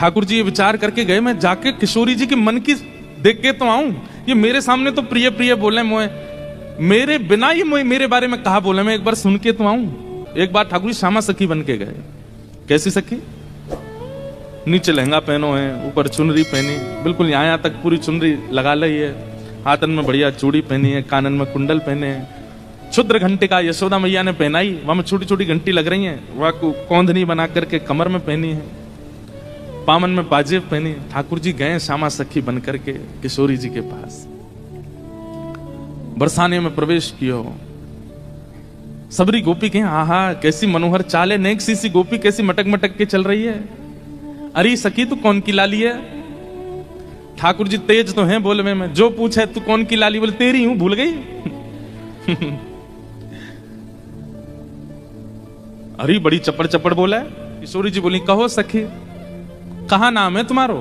ठाकुर जी ये विचार करके गए, मैं जाके किशोरी जी के मन की देख के तो आऊं, ये मेरे सामने तो प्रिय प्रिय बोले, मोए मेरे बिना ये मेरे बारे में कहा बोले, मैं एक बार सुन के तो आऊं। एक बार ठाकुर जी श्यामा सखी बन के गए। कैसी सखी? नीचे लहंगा पहनो है, ऊपर चुनरी पहनी, बिल्कुल यहाँ तक पूरी चुनरी लगा ली है, हाथन में बढ़िया चूड़ी पहनी है, कानन में कुंडल पहने हैं, क्षुद्र घंटे का यशोदा मैया ने पहनाई, वहां में छोटी छोटी घंटी लग रही है, वह कौंधनी बना करके कमर में पहनी है, पामन में पाजेब पहनी। ठाकुर जी गए श्यामा सखी बन करके किशोरी जी के पास, बरसाने में प्रवेश कियो। सबरी गोपी कहें आहा कैसी मनोहर चाल है, नेक सी गोपी कैसी मटक मटक के चल रही है। अरे सखी तू कौन की लाली है? ठाकुर जी तेज तो हैं बोलवे में, जो पूछे तू कौन की लाली, बोले तेरी हूं, भूल गई। अरे बड़ी चपड़ चपड़ बोला है। किशोरी जी बोली कहो सखी कहा नाम है तुम्हारो?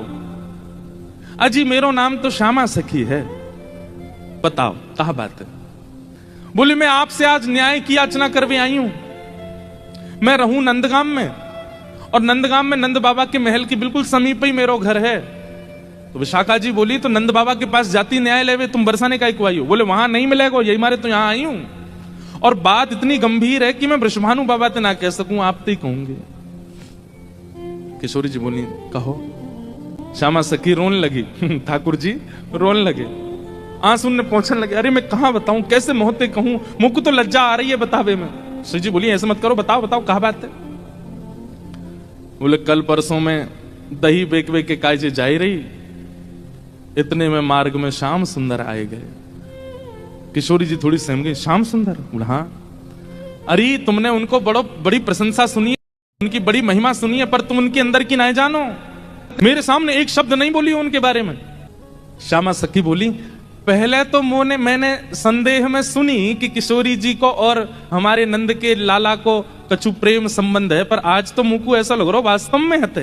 अजी मेरो नाम तो श्यामा सखी है। बताओ कहा बात है? बोली मैं आपसे आज न्याय की याचना करवे आई हूं। मैं रहूं नंदगाम में, और नंदगाम में नंद बाबा के महल के बिल्कुल समीप ही मेरो घर है। तो विशाखा जी बोली तो नंद बाबा के पास जाती न्याय लेवे, तुम बरसाने का आई हो? बोले वहां नहीं मिलेगा, यही मारे तो यहां आई हूं, और बात इतनी गंभीर है कि मैं वृषभानु बाबा ते ना कह सकूं, आप तो ही कहूंगे। किशोरी जी बोली कहो। श्यामा सखी रोने लगी। ठाकुर जी रोने लगे, आंसू ने पहुंचने लगे। अरे मैं कहां बताऊं, कैसे मोहते कहूं, मुख को तो लज्जा आ रही है बतावे में। श्री जी बोली ऐसे मत करो, बताओ बताओ कहा बात है? बोले कल परसों में दही बेक बेक के कायजे जाई रही, इतने में मार्ग में श्याम सुंदर आए गए। किशोरी जी थोड़ी सहम गई, श्याम सुंदर? बोला हाँ। अरे तुमने उनको बड़ी प्रशंसा सुनी है, उनकी बड़ी महिमा सुनी है, पर तुम उनके अंदर की नहीं जानो। मेरे सामने एक शब्द नहीं बोली उनके बारे में। श्यामा सखी बोली पहले तो मैंने संदेह में सुनी कि किशोरी जी को और हमारे नंद के लाला को कछु प्रेम संबंध है, पर आज तो मुंह को ऐसा लग रहा वास्तव में हते।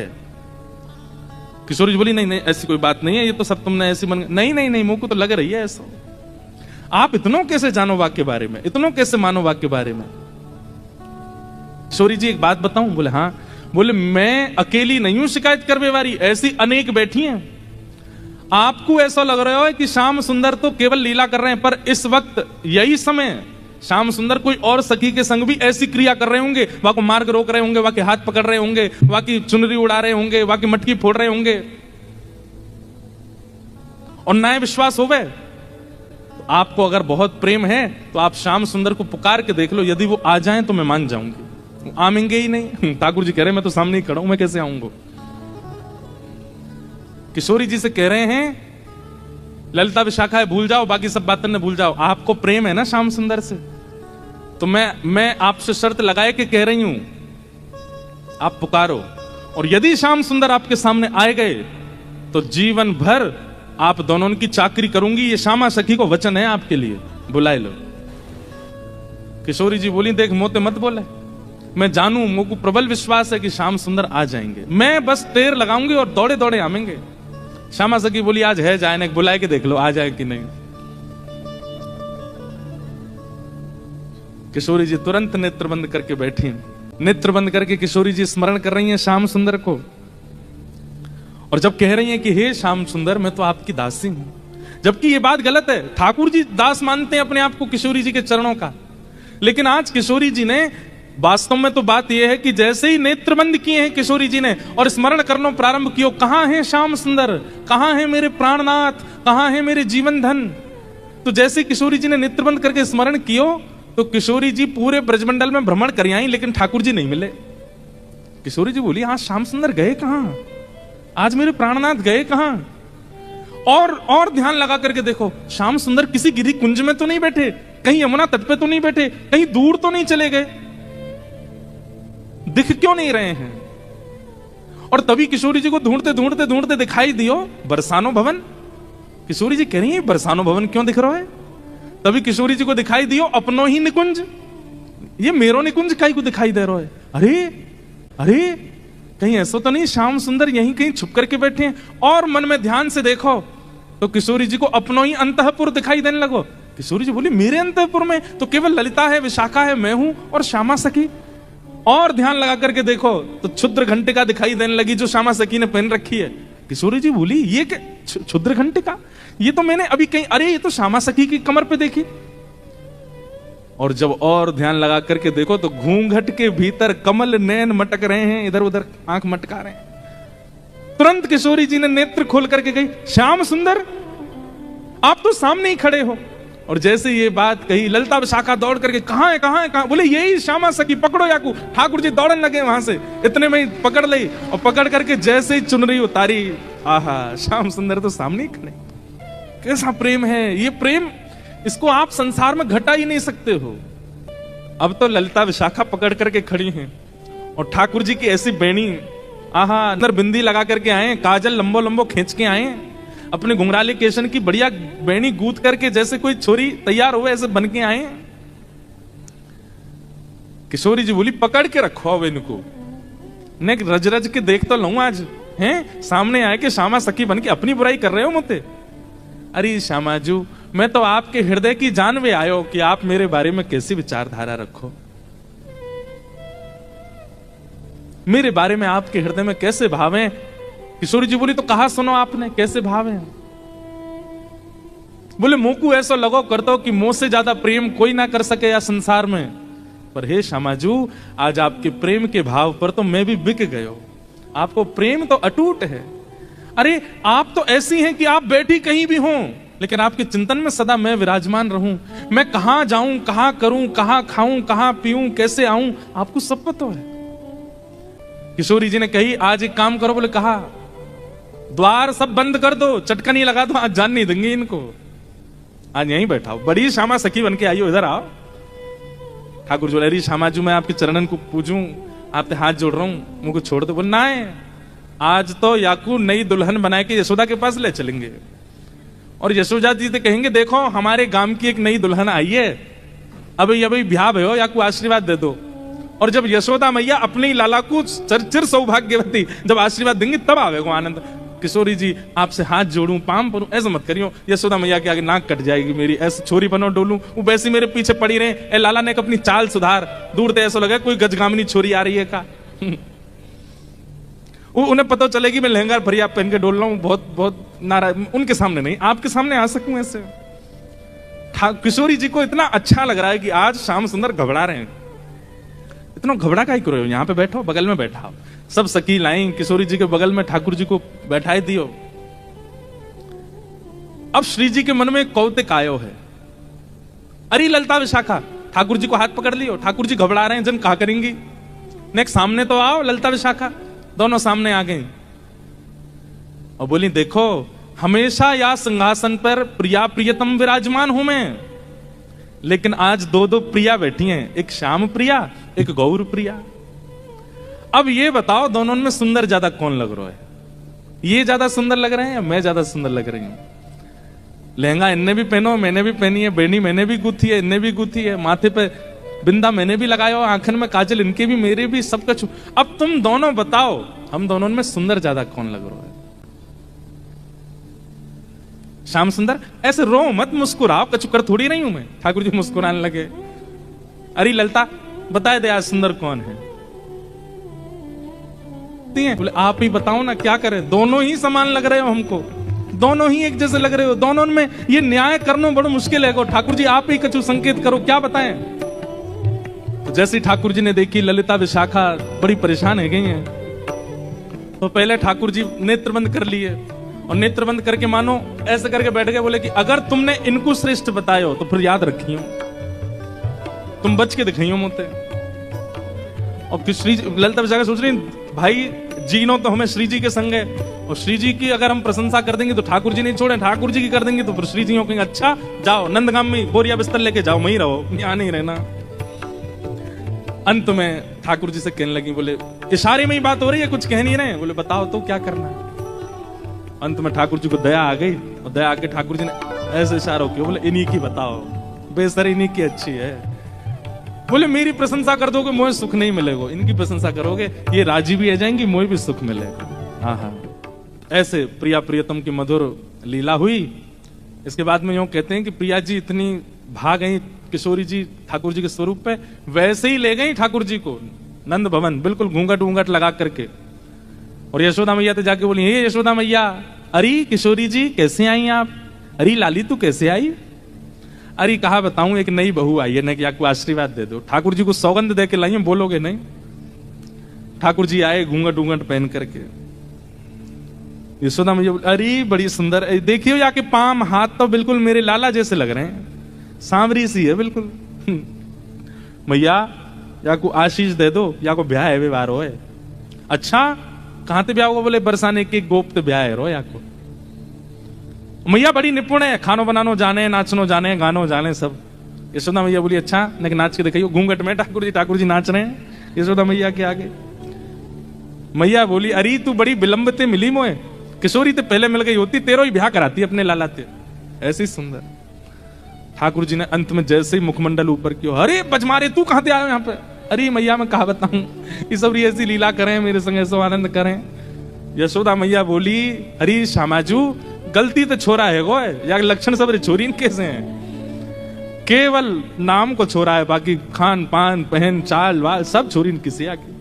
किशोरी जी बोली नहीं नहीं ऐसी कोई बात नहीं है, ये तो सब तुमने ऐसी मन। नहीं नहीं नहीं मुंह को तो लग रही है ऐसा। आप इतनों कैसे जानो वाक्य के बारे में, इतनों कैसे मानो वाक्य के बारे में? किशोरी जी एक बात बताऊं? बोले हाँ। बोले मैं अकेली नहीं हूं शिकायत करने वाली, ऐसी अनेक बैठी हैं। आपको ऐसा लग रहा है कि श्याम सुंदर तो केवल लीला कर रहे हैं, पर इस वक्त यही समय श्याम सुंदर कोई और सखी के संग भी ऐसी क्रिया कर रहे होंगे, वहां को मार्ग रोक रहे होंगे, वहां के हाथ पकड़ रहे होंगे, वहां की चुनरी उड़ा रहे होंगे, वहां की मटकी फोड़ रहे होंगे, और न्याय विश्वास हो गए। आपको अगर बहुत प्रेम है तो आप श्याम सुंदर को पुकार के देख लो, यदि वो आ जाएं तो मैं मान जाऊंगी। आमेंगे ही नहीं। ठाकुर जी कह रहे हैं मैं तो सामने ही खड़ा हूं, मैं कैसे आऊंगा? किशोरी जी से कह रहे हैं ललिता विशाखा है भूल जाओ, बाकी सब बातें ने भूल जाओ, आपको प्रेम है ना श्याम सुंदर से, तो मैं आपसे शर्त लगाए के कह रही हूं आप पुकारो, और यदि श्याम सुंदर आपके सामने आए गए तो जीवन भर आप दोनों की चाकरी करूंगी। ये श्यामा सखी को वचन है आपके लिए, बुलाए लो। किशोरी जी बोली देख मोते मत बोले, मैं जानू, मुझको प्रबल विश्वास है कि श्याम सुंदर आ जाएंगे, मैं बस टेर लगाऊंगी और दौड़े दौड़े आएंगे। श्यामा सखी बोली आज है जाए ना, बुलाए के देख लो आ जाए कि नहीं। किशोरी जी तुरंत नेत्र बंद करके बैठी, नेत्र बंद करके किशोरी जी स्मरण कर रही हैं श्याम सुंदर को, और जब कह रही हैं कि हे श्याम सुंदर मैं तो आपकी दासी हूं, जबकि ये बात गलत है। ठाकुर जी दास मानते हैं अपने आप को किशोरी जी के चरणों का, लेकिन आज किशोरी जी ने वास्तव में तो बात यह है कि जैसे ही नेत्र बंद किए हैं किशोरी जी ने और स्मरण करना प्रारंभ किया, कहां है श्याम सुंदर, कहां है मेरे प्राणनाथ, कहां है मेरे जीवन धन, तो जैसे किशोरी जी ने नेत्र बंद करके स्मरण किया तो किशोरी जी पूरे ब्रजमंडल में भ्रमण कर आई, लेकिन ठाकुर जी नहीं मिले। किशोरी जी बोली हाँ श्याम सुंदर गए कहां, आज मेरे प्राणनाथ गए कहां? और ध्यान लगा करके देखो, श्याम सुंदर किसी गिरी कुंज में तो नहीं बैठे, कहीं यमुना तट पे तो नहीं बैठे, कहीं दूर तो नहीं चले गए, दिख क्यों नहीं रहे हैं? और तभी किशोरी जी को ढूंढते ढूंढते ढूंढते दिखाई दियो बरसानो भवन। किशोरी जी कह रही है बरसानो भवन क्यों दिख रहा है? तभी किशोरी जी को दिखाई दियो अपनो ही निकुंज, ये मेरो निकुंज कहीं को दिखाई दे रहा है। अरे अरे कहीं ऐसा तो नहीं श्याम सुंदर यहीं कहीं छुप करके बैठे हैं? और मन में ध्यान से देखो तो किशोरी जी को अपनो ही अंतःपुर दिखाई देने लगो। किशोरी जी बोली मेरे अंतःपुर में तो केवल ललिता है, विशाखा है, मैं हूं और श्यामा सखी, और ध्यान लगा करके देखो तो क्षुद्र घंटिका दिखाई देने लगी जो श्यामा सखी ने पहन रखी है। किशोरी जी बोली ये क्या क्षुद्र घंटिका, ये तो मैंने अभी कहीं, अरे ये तो श्यामा सखी की कमर पे देखी। और जब और ध्यान लगा करके देखो तो घूंघट के भीतर कमल नैन मटक रहे हैं, इधर उधर आंख मटका रहे हैं। तुरंत किशोरी जी ने नेत्र खोल करके कही, श्याम सुंदर आप तो सामने ही खड़े हो। और जैसे ये बात कही ललिता विशाखा दौड़ करके कहां है कहां है कहां, बोले यही श्यामा सखी, पकड़ो याकू। ठाकुर जी दौड़ने लगे वहां से, इतने में ही पकड़ ली और पकड़ करके जैसे ही चुनरी उतारी, आहा श्याम सुंदर तो सामने ही खड़े। कैसा प्रेम है ये प्रेम, इसको आप संसार में घटा ही नहीं सकते हो। अब तो ललिता विशाखा पकड़ करके खड़ी हैं और ठाकुर जी की ऐसी बेणी, आहा अंदर बिंदी लगा करके आए, काजल लंबो लंबो खींच के आए, अपने घुंघराले केशन की बढ़िया बेणी गूंथ करके जैसे कोई छोरी तैयार हुए ऐसे बन के आए। किशोरी जी बोली पकड़ के रखो अब इनको, ने रज रज के देख तो लूं आज, हैं सामने आए कि श्यामा सखी बन के अपनी बुराई कर रहे हो मुझे। अरे श्यामाजू मैं तो आपके हृदय की जानवे आयो कि आप मेरे बारे में कैसी विचारधारा रखो, मेरे बारे में आपके हृदय में कैसे भाव हैं। किशोरी जी बोली तो कहा सुनो आपने कैसे भाव हैं। बोले मुंह को ऐसा लगो कर दो कि मुंह से ज्यादा प्रेम कोई ना कर सके या संसार में, पर हे श्यामाजू आज आपके प्रेम के भाव पर तो मैं भी बिक गयो। आपको प्रेम तो अटूट है। अरे आप तो ऐसी हैं कि आप बैठी कहीं भी हो लेकिन आपके चिंतन में सदा मैं विराजमान रहूं। मैं कहां जाऊं, कहां करूं, कहां खाऊं, कहां पीऊं, कैसे आऊं, आपको सब पता है। किशोरी जी ने कही आज एक काम करो, बोले कहा द्वार सब बंद कर दो, चटकनी लगा दो, आज जान नहीं देंगे इनको, आज यहीं बैठाओ। बड़ी श्यामा सखी बन के आई हो, इधर आओ। ठाकुर जो अरे श्यामाजू मैं आपके चरणन को पूजूं, आपके हाथ जोड़ रहा हूं, मुझको छोड़ दो। बोले ना आज तो याकू नई दुल्हन बना के यशोदा के पास ले चलेंगे और यशोदा जी से कहेंगे देखो हमारे गांव की एक नई दुल्हन आई है, अभी अभी ब्याह भयो, याकू आशीर्वाद दे दो। और जब यशोदा मैया अपने लाला को चिर सौभाग्यवती जब आशीर्वाद देंगे तब आवेगा आनंद। किशोरी जी आपसे हाथ जोड़ूं, पाम परूं, ऐसा मत करियो, यशोदा मैया के आगे नाक कट जाएगी मेरी, ऐसे छोरी बनो डोलूं, वो वैसी मेरे पीछे पड़ी रहे। ए लाला ने अपनी चाल सुधार, दूर से ऐसा लगा कोई गजगामनी छोरी आ रही है का। उन्हें पता चलेगी मैं लहंगा भरिया पहन के डोल रहा हूं, बहुत बहुत नाराज, उनके सामने नहीं, आपके सामने आ सकूं ऐसे। किशोरी जी को इतना अच्छा लग रहा है कि आज श्याम सुंदर घबरा रहे हैं। इतना घबरा का ही करो, यहाँ पे बैठो, बगल में बैठा। सब सखी लाई किशोरी जी के बगल में ठाकुर जी को बैठाई दियो। अब श्री जी के मन में कौतिक आयो है, अरे ललिता विशाखा, ठाकुर जी को हाथ पकड़ लियो, ठाकुर जी घबरा रहे हैं, जन कहा करेंगी, नेक्स्ट सामने तो आओ। ललिता विशाखा दोनों सामने आ गई और बोली देखो हमेशा या सिंहासन पर प्रिया प्रियतम विराजमान हूं मैं, लेकिन आज दो दो प्रिया बैठी हैं, एक श्याम प्रिया एक गौर प्रिया। अब ये बताओ दोनों में सुंदर ज्यादा कौन लग रहा है, ये ज्यादा सुंदर लग रहे हैं या मैं ज्यादा सुंदर लग रही हूं। लहंगा इनने भी पहनो, मैंने भी पहनी है, बेनी मैंने भी गुथी है, इनने भी गुथी है, माथे पे बिंदा मैंने भी लगाया, आंखन में काजल इनके भी मेरे भी, सब कुछ। अब तुम दोनों बताओ हम दोनों में सुंदर ज्यादा कौन लग रहा है। श्याम सुंदर ऐसे रो मत, मुस्कुराओ, कचुकर थोड़ी नहीं हूं मैं। ठाकुर जी मुस्कुराने लगे, अरे ललिता बताए दे आज सुंदर कौन है। बोले आप ही बताओ ना क्या करें, दोनों ही समान लग रहे हो हमको, दोनों ही एक जैसे लग रहे हो, दोनों में ये न्याय करना बड़ा मुश्किल है। ठाकुर जी आप ही कछु संकेत करो, क्या बताएं। तो जैसे ठाकुर जी ने देखी ललिता विशाखा बड़ी परेशान है गई हैं, तो पहले ठाकुर जी नेत्र बंद कर लिए और नेत्र बंद करके मानो ऐसे करके बैठ गए। बोले कि अगर तुमने इनको श्रेष्ठ बतायो तो फिर याद रखियो, तुम बच के दिखाइयो मोते। और फिर श्री ललिता विशाखा सोच रही भाई जीनो तो हमें श्री जी के संग है, और श्री जी की अगर हम प्रशंसा कर देंगे तो ठाकुर जी नहीं छोड़े, ठाकुर जी की कर देंगे तो फिर श्री जी हो कहेंगे अच्छा जाओ नंदगाम में बोरिया बिस्तर लेके जाओ, वहीं रहो, यहां नहीं रहना। अंत में ठाकुर जी से कहने लगी, बोले इशारे में ही बात हो रही है, कुछ कह नहीं रहे। बोले बताओ तो क्या करना है। अंत में ठाकुर जी को दया आ गई और दया आके ठाकुर जी ने ऐसे इशारा किया, बोले इन्हीं की बताओ, बेसर इन्हीं की अच्छी है। बोले मेरी प्रशंसा कर दोगे मुझे सुख नहीं मिलेगा, इनकी प्रशंसा करोगे ये राजी भी आ जाएंगी, मुझे भी सुख मिलेगा। हाँ, ऐसे प्रिया प्रियतम की मधुर लीला हुई। इसके बाद में यूं कहते हैं कि प्रिया जी इतनी भाग गई किशोरी जी ठाकुर जी के स्वरूप पे, वैसे ही ले गई ठाकुर जी को, नंद भवन, बिल्कुल घूंघट वूंघट लगा करके। और यशोदा मैया तो जाके बोली, हे यशोदा मैया, अरे किशोरी जी कैसे आई आप? अरे लाली तू कैसे आई? अरे कहा बताऊं, एक नई बहू आई है ना, कि आपको आशीर्वाद दे दो। ठाकुर जी को सौगंध दे के लाई, बोलोगे नहीं? ठाकुर जी आए घूंघट वूंघट पहन करके। यशोदा मैया बोली, अरे बड़ी सुंदर, देखियो या के पाम हाथ तो बिल्कुल मेरे लाला जैसे लग रहे हैं, सांवरी सी है बिल्कुल। मैया या को आशीष दे दो, या को ब्याह है व्यवहार हो। अच्छा कहां ते ब्याह होगा? बोले बरसाने के गोप ते ब्याह है रो या को। मैया बड़ी निपुण है, खानो बनानो जाने, नाचनो जाने, गानो जाने सब। यशोदा मैया बोली, अच्छा लेकिन नाच के दिखाइयो। घूंघट में ठाकुर जी नाच रहे हैं यशोदा मैया के आगे। मैया बोली, अरे तू बड़ी विलंब ते मिली मोए, किशोरी ते पहले मिल गई होती, तेरो ही ब्याह कराती अपने लाला ते। ऐसी सुंदर। ठाकुर जी ने अंत में जैसे ही मुखमंडल ऊपर किया, अरे बजमारे तू कहां से आए यहाँ पे? अरे मैया मैं कहा बताऊं, ये सब ऐसी लीला करें मेरे संग, ऐसा आनंद करें। यशोदा मैया बोली, अरे श्यामाजू गलती तो छोरा है गो, या लक्षण सब छोरी कैसे हैं? केवल नाम को छोरा है, बाकी खान पान पहन चाल वाल सब छोरी किसी आके।